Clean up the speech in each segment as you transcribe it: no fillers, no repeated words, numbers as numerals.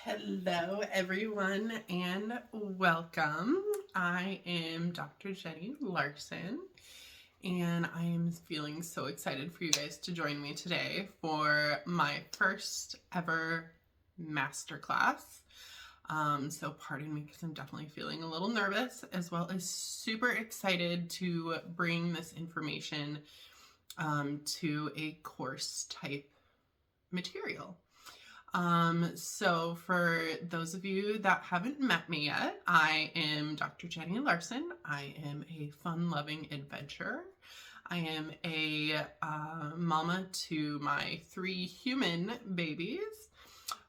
Hello, everyone, and welcome. I am Dr. Jenny Larson, and I am feeling so excited for you guys to join me today for my first ever masterclass. So pardon me because I'm definitely feeling a little nervous, as well as super excited to bring this information to a course type material. So for those of you that haven't met me yet, I am Dr. Jenny Larson. I am a fun-loving adventurer. I am a mama to my 3 human babies,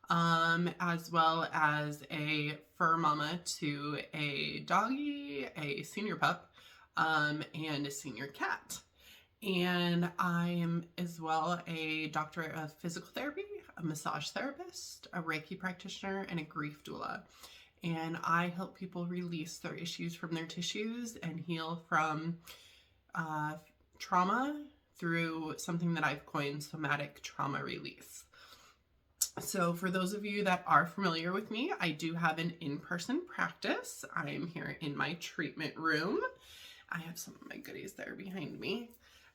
as well as a fur mama to a doggy, a senior pup, and a senior cat. And I am as well a doctorate of physical therapy, a massage therapist, a Reiki practitioner, and a grief doula. And I help people release their issues from their tissues and heal from trauma through something that I've coined Somatic Trauma Release. So for those of you that are familiar with me, I do have an in-person practice. I am here in my treatment room. I have some of my goodies there behind me.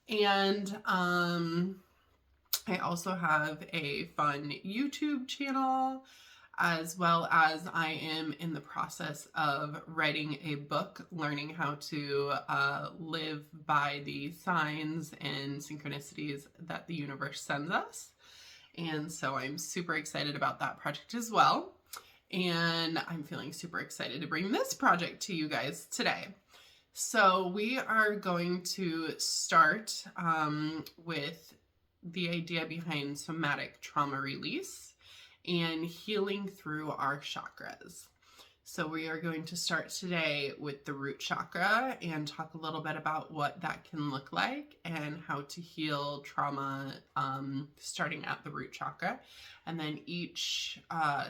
And I also have a fun YouTube channel, as well as I am in the process of writing a book, learning how to live by the signs and synchronicities that the universe sends us. And so I'm super excited about that project as well. And I'm feeling super excited to bring this project to you guys today. So we are going to start with the idea behind somatic trauma release and healing through our chakras. So we are going to start today with the root chakra and talk a little bit about what that can look like and how to heal trauma starting at the root chakra. And then each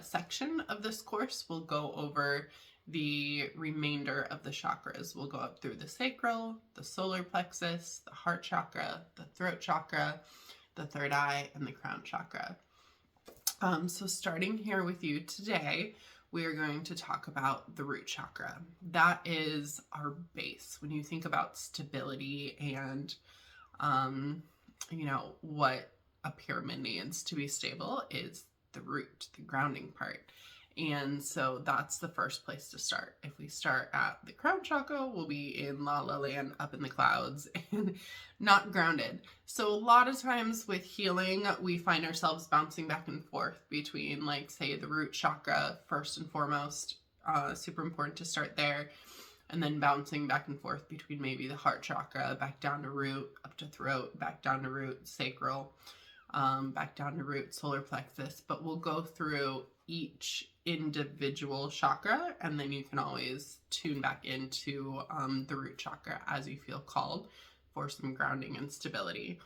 section of this course will go over the remainder of the chakras. Will go up through the sacral, the solar plexus, the heart chakra, the throat chakra, the third eye, and the crown chakra. So starting here with you today, we are going to talk about the root chakra. That is our base. When you think about stability and, what a pyramid needs to be stable is the root, the grounding part. And so that's the first place to start. If we start at the crown chakra, we'll be in la la land, up in the clouds, and not grounded. So a lot of times with healing, we find ourselves bouncing back and forth between, like, say, the root chakra, first and foremost, super important to start there, and then bouncing back and forth between maybe the heart chakra, back down to root, up to throat, back down to root, sacral, back down to root, solar plexus. But we'll go through each individual chakra, and then you can always tune back into the root chakra as you feel called for some grounding and stability.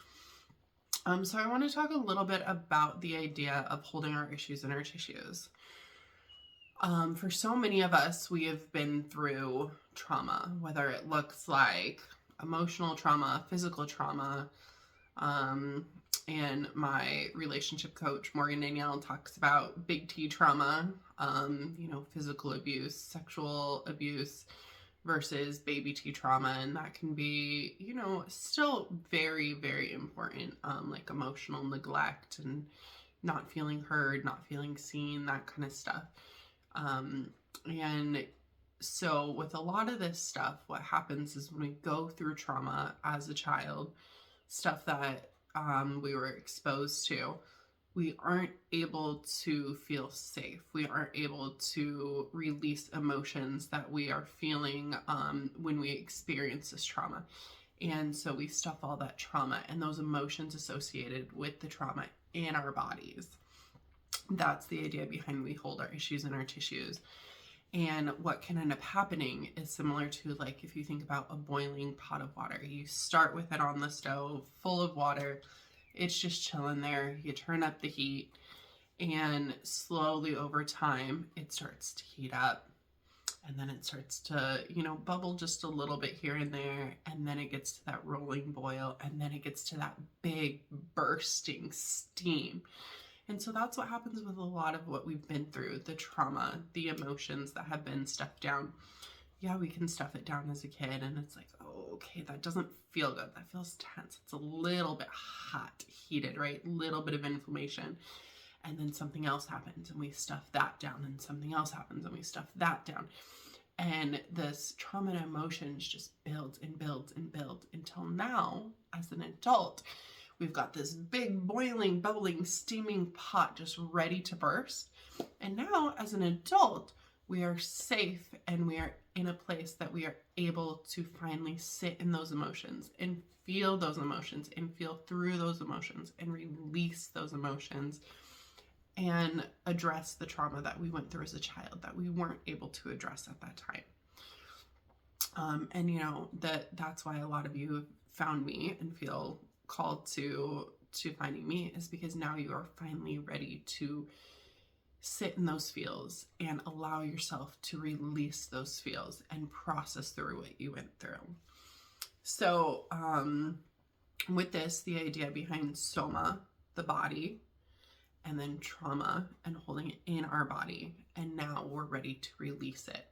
So I want to talk a little bit about the idea of holding our issues in our tissues. For so many of us, we have been through trauma, whether it looks like emotional trauma, physical trauma, and my relationship coach, Morgan Danielle, talks about big T trauma, physical abuse, sexual abuse versus baby T trauma. And that can be, still very, very important, like emotional neglect and not feeling heard, not feeling seen, that kind of stuff. And so with a lot of this stuff, what happens is when we go through trauma as a child, stuff that we were exposed to, we aren't able to feel safe. We aren't able to release emotions that we are feeling when we experience this trauma. And so we stuff all that trauma and those emotions associated with the trauma in our bodies. That's the idea behind we hold our issues in our tissues. And what can end up happening is similar to, like, if you think about a boiling pot of water. You start with it on the stove, full of water. It's just chilling there. You turn up the heat, and slowly over time, it starts to heat up. And then it starts to, bubble just a little bit here and there. And then it gets to that rolling boil. And then it gets to that big bursting steam. And so that's what happens with a lot of what we've been through, the trauma, the emotions that have been stuffed down. Yeah, we can stuff it down as a kid and it's like, oh, okay, that doesn't feel good. That feels tense. It's a little bit hot, heated, right? Little bit of inflammation. And then something else happens and we stuff that down, and something else happens and we stuff that down. And this trauma and emotions just builds and builds and builds until now, as an adult, we've got this big boiling, bubbling, steaming pot just ready to burst. And now as an adult, we are safe and we are in a place that we are able to finally sit in those emotions and feel those emotions and feel through those emotions and release those emotions and address the trauma that we went through as a child that we weren't able to address at that time. And you know, that's why a lot of you found me and feel called to finding me, is because now you are finally ready to sit in those feels and allow yourself to release those feels and process through what you went through. So with this, the idea behind soma, the body, and then trauma and holding it in our body, and now we're ready to release it.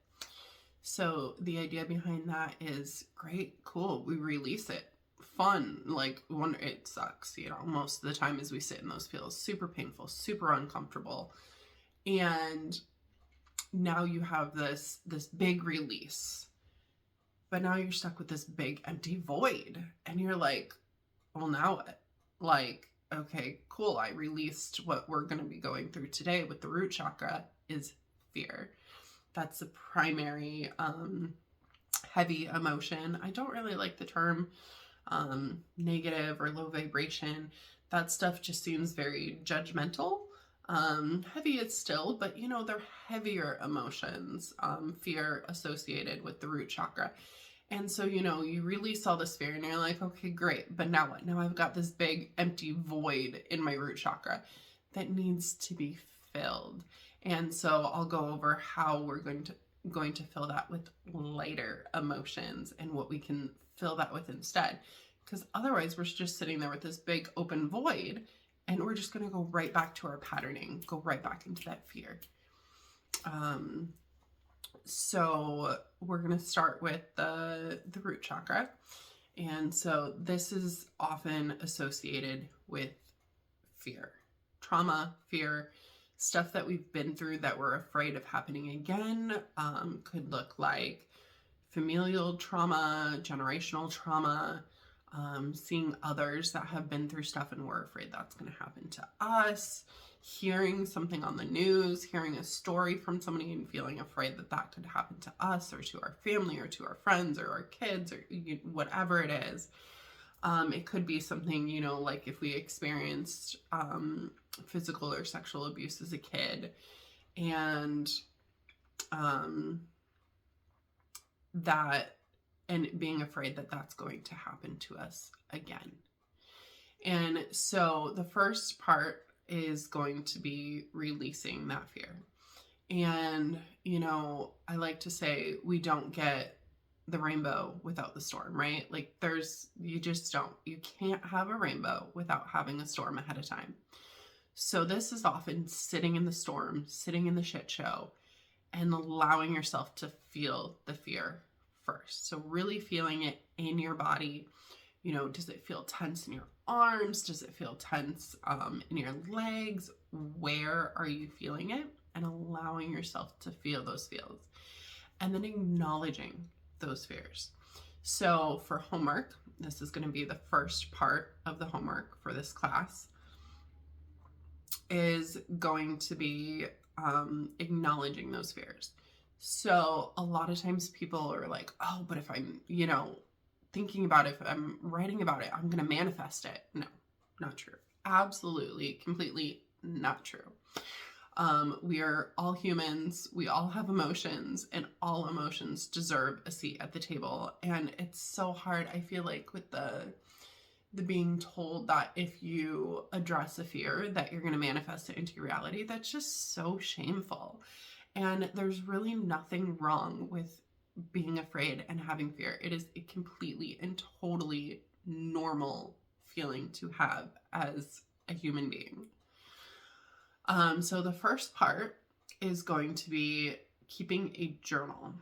So the idea behind that is great, cool, we release it, fun, like it sucks, you know, most of the time as we sit in those feels, super painful, super uncomfortable. And now you have this big release, but now you're stuck with this big empty void, and you're like, well, now what? Like, okay, cool, I released what we're going to be going through today with the root chakra is fear. That's the primary heavy emotion. I don't really like the term negative or low vibration. That stuff just seems very judgmental. Heavy it's still, but you know, they're heavier emotions, fear associated with the root chakra. And so, you know, you release all this fear and you're like, okay, great, but now what? Now I've got this big empty void in my root chakra that needs to be filled. And so I'll go over how we're going to fill that with lighter emotions and what we can fill that with instead. Because otherwise we're just sitting there with this big open void, and we're just going to go right back to our patterning, go right back into that fear. So we're going to start with the root chakra. And so this is often associated with fear, trauma, fear, stuff that we've been through that we're afraid of happening again. Could look like familial trauma, generational trauma, seeing others that have been through stuff and we're afraid that's going to happen to us, hearing something on the news, hearing a story from somebody and feeling afraid that that could happen to us or to our family or to our friends or our kids or whatever it is. It could be something, you know, like if we experienced physical or sexual abuse as a kid, and being afraid that that's going to happen to us again. And so the first part is going to be releasing that fear. And, you know, I like to say we don't get the rainbow without the storm, right? Like you just don't. You can't have a rainbow without having a storm ahead of time. So this is often sitting in the storm, sitting in the shit show, and allowing yourself to feel the fear first. So really feeling it in your body. You know, does it feel tense in your arms? Does it feel tense in your legs? Where are you feeling it? And allowing yourself to feel those feels. And then acknowledging those fears. So for homework, this is going to be the first part of the homework for this class, is going to be acknowledging those fears. So a lot of times people are like, oh, but if I'm, you know, thinking about it, if I'm writing about it, I'm going to manifest it. No, not true. Absolutely, completely not true. We are all humans. We all have emotions, and all emotions deserve a seat at the table. And it's so hard, I feel like, with the being told that if you address a fear that you're going to manifest it into your reality. That's just so shameful. And there's really nothing wrong with being afraid and having fear. It is a completely and totally normal feeling to have as a human being. So the first part is going to be keeping a journal.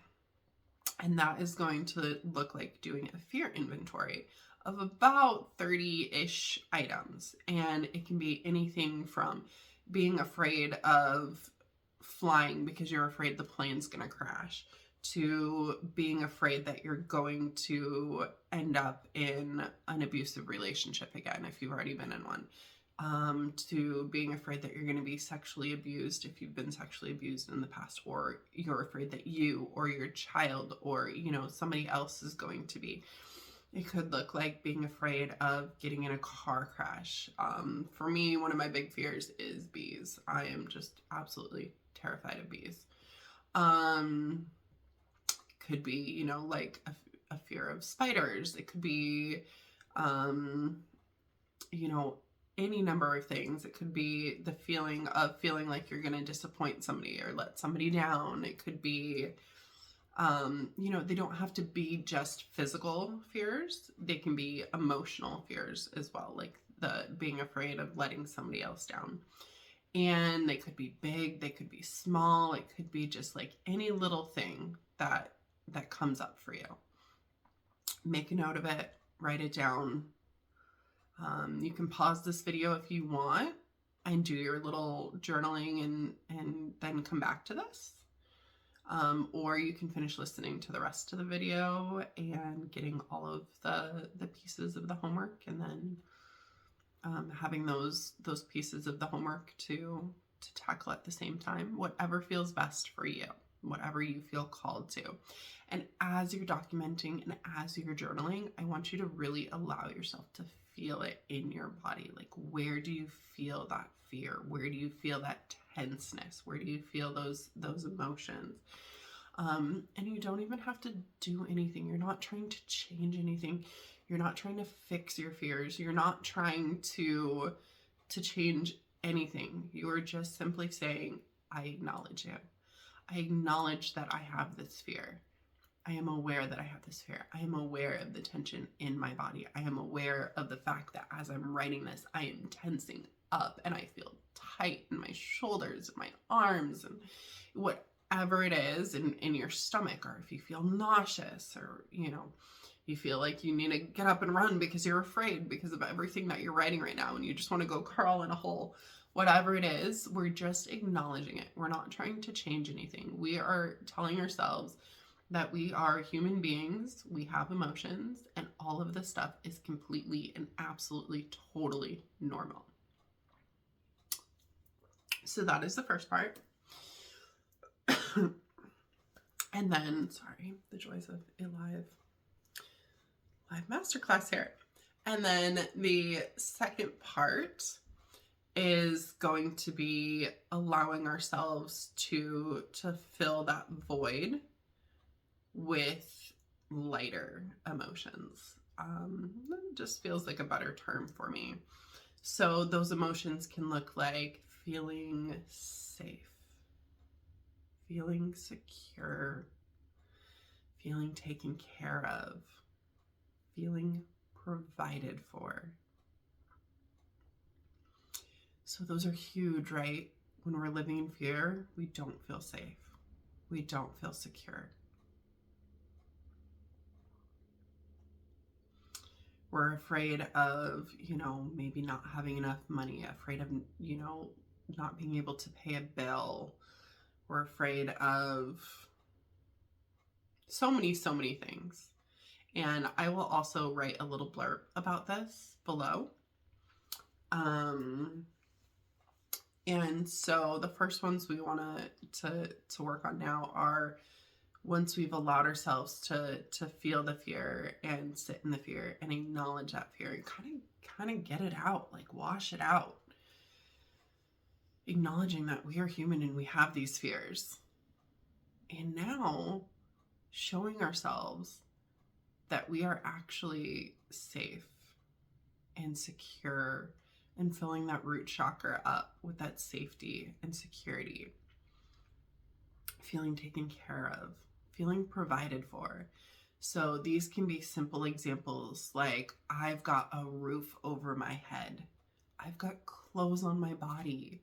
And that is going to look like doing a fear inventory of about 30-ish items. And it can be anything from being afraid of flying because you're afraid the plane's going to crash, to being afraid that you're going to end up in an abusive relationship again if you've already been in one, to being afraid that you're going to be sexually abused if you've been sexually abused in the past, or you're afraid that you or your child or, you know, somebody else is going to be. It could look like being afraid of getting in a car crash. For me, one of my big fears is bees. I am just absolutely terrified of bees. Could be, you know, like a fear of spiders. It could be, you know, any number of things. It could be the feeling like you're going to disappoint somebody or let somebody down. It could be, you know, they don't have to be just physical fears. They can be emotional fears as well, like the being afraid of letting somebody else down. And they could be big, they could be small, it could be just like any little thing that comes up for you. Make a note of it, write it down. You can pause this video if you want and do your little journaling and then come back to this. Or you can finish listening to the rest of the video and getting all of the pieces of the homework, and then having those pieces of the homework to tackle at the same time, whatever feels best for you, whatever you feel called to. And as you're documenting and as you're journaling, I want you to really allow yourself to feel it in your body. Like, where do you feel that fear? Where do you feel that tenseness? Where do you feel those emotions? And you don't even have to do anything. You're not trying to change anything. You're not trying to fix your fears. You're not trying to change anything. You are just simply saying, I acknowledge you. I acknowledge that I have this fear. I am aware that I have this fear. I am aware of the tension in my body. I am aware of the fact that as I'm writing this, I am tensing up and I feel tight in my shoulders and my arms and whatever it is in your stomach, or if you feel nauseous, or, you know, you feel like you need to get up and run because you're afraid because of everything that you're writing right now and you just want to go curl in a hole. Whatever it is, we're just acknowledging it. We're not trying to change anything. We are telling ourselves that we are human beings, we have emotions, and all of this stuff is completely and absolutely totally normal. So that is the first part. And then, sorry, the joys of a live masterclass here. And then the second part is going to be allowing ourselves to fill that void with lighter emotions. It just feels like a better term for me. So those emotions can look like feeling safe, feeling secure, feeling taken care of, feeling provided for. So those are huge, right? When we're living in fear, we don't feel safe. We don't feel secure. We're afraid of, you know, maybe not having enough money, afraid of, you know, not being able to pay a bill. We're afraid of so many things. And I will also write a little blurb about this below. And so the first ones we want to work on now are, once we've allowed ourselves to feel the fear and sit in the fear and acknowledge that fear and kind of get it out, like wash it out. Acknowledging that we are human and we have these fears. And now showing ourselves that we are actually safe and secure, and filling that root chakra up with that safety and security. Feeling taken care of, feeling provided for. So these can be simple examples like, I've got a roof over my head. I've got clothes on my body.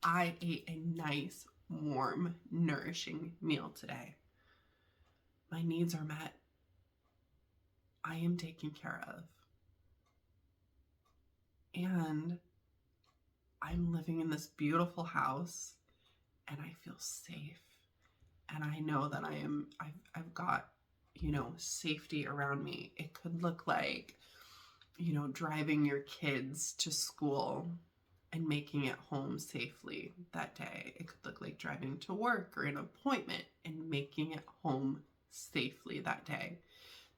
I ate a nice, warm, nourishing meal today. My needs are met. I am taken care of. And I'm living in this beautiful house and I feel safe. And I know that I've got, safety around me. It could look like, driving your kids to school and making it home safely that day. It could look like driving to work or an appointment and making it home safely that day.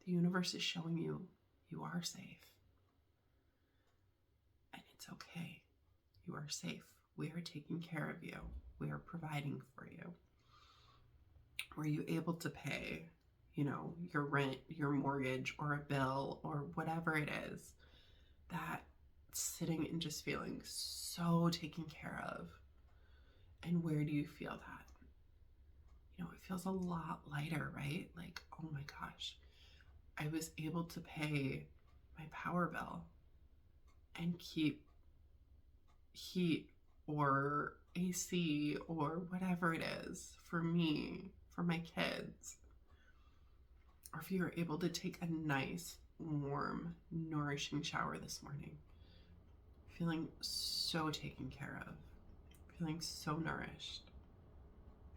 The universe is showing you you are safe. And it's okay. You are safe. We are taking care of you. We are providing for you. Were you able to pay, your rent, your mortgage, or a bill, or whatever it is? That sitting and just feeling so taken care of. And where do you feel that? It feels a lot lighter, right? Like, oh my gosh, I was able to pay my power bill and keep heat or AC or whatever it is for me, for my kids. Or if you were able to take a nice, warm, nourishing shower this morning, feeling so taken care of, feeling so nourished,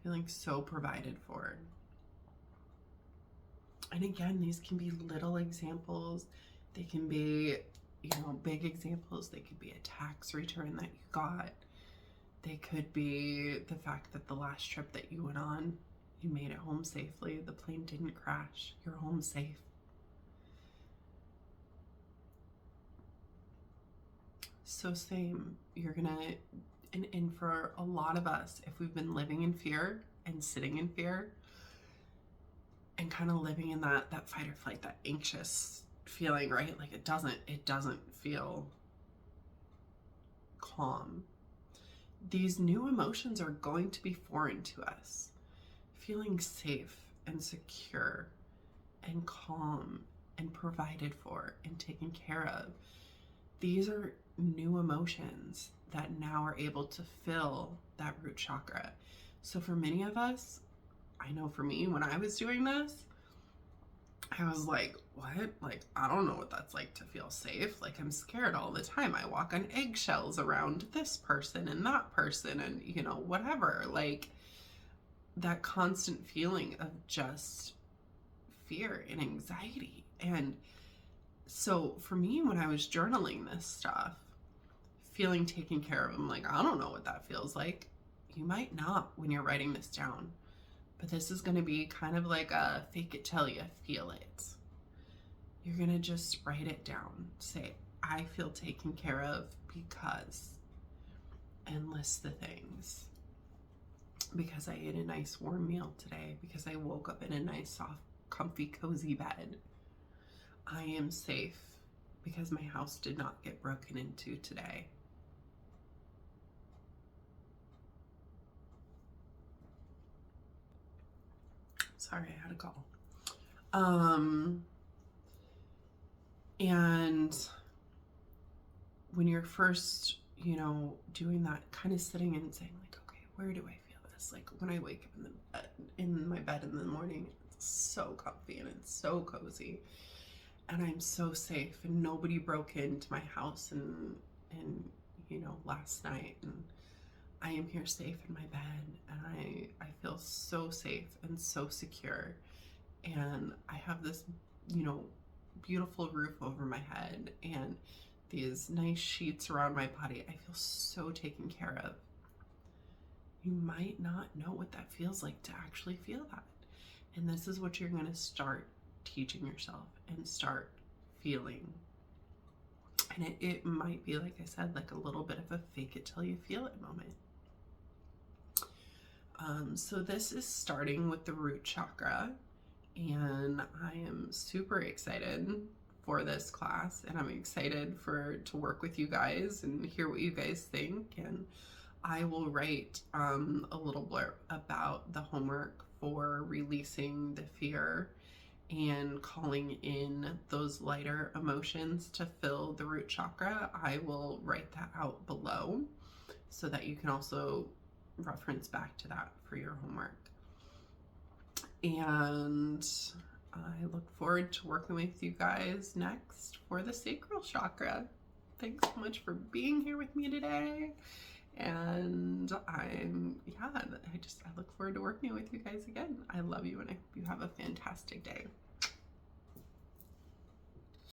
feeling so provided for. And again, these can be little examples. They can be, big examples. They could be a tax return that you got. They could be the fact that the last trip that you went on, you made it home safely. The plane didn't crash. You're home safe. So same, you're gonna, and for a lot of us, if we've been living in fear and sitting in fear and kind of living in that fight or flight, that anxious feeling, right? Like it doesn't feel calm. These new emotions are going to be foreign to us. Feeling safe and secure and calm and provided for and taken care of. These are new emotions that now are able to fill that root chakra. So for many of us, I know for me, when I was doing this, I was like, what? Like, I don't know what that's like to feel safe. Like, I'm scared all the time. I walk on eggshells around this person and that person and, whatever. Like, that constant feeling of just fear and anxiety. And so for me, when I was journaling this stuff, feeling taken care of, I'm like, I don't know what that feels like. You might not when you're writing this down. But this is going to be kind of like a fake it till you feel it. You're going to just write it down. Say, I feel taken care of because, and list the things. Because I ate a nice warm meal today. Because I woke up in a nice, soft, comfy, cozy bed. I am safe because my house did not get broken into today. Sorry, I had a call. And when you're first, doing that, kind of sitting and saying like, okay, where do I feel this? Like when I wake up in my bed in the morning, it's so comfy and it's so cozy. And I'm so safe and nobody broke into my house and last night, and I am here safe in my bed, and I feel so safe and so secure, and I have this beautiful roof over my head and these nice sheets around my body. I feel so taken care of. You might not know what that feels like to actually feel that, and this is what you're going to start teaching yourself and start feeling. And it might be, like I said, like a little bit of a fake it till you feel it moment. So this is starting with the root chakra, and I am super excited for this class, and I'm excited to work with you guys and hear what you guys think. And I will write a little blurb about the homework for releasing the fear and calling in those lighter emotions to fill the root chakra. I will write that out below so that you can also reference back to that for your homework. And I look forward to working with you guys next for the sacral chakra. Thanks so much for being here with me today. And I look forward to working with you guys again. I love you, and I hope you have a fantastic day.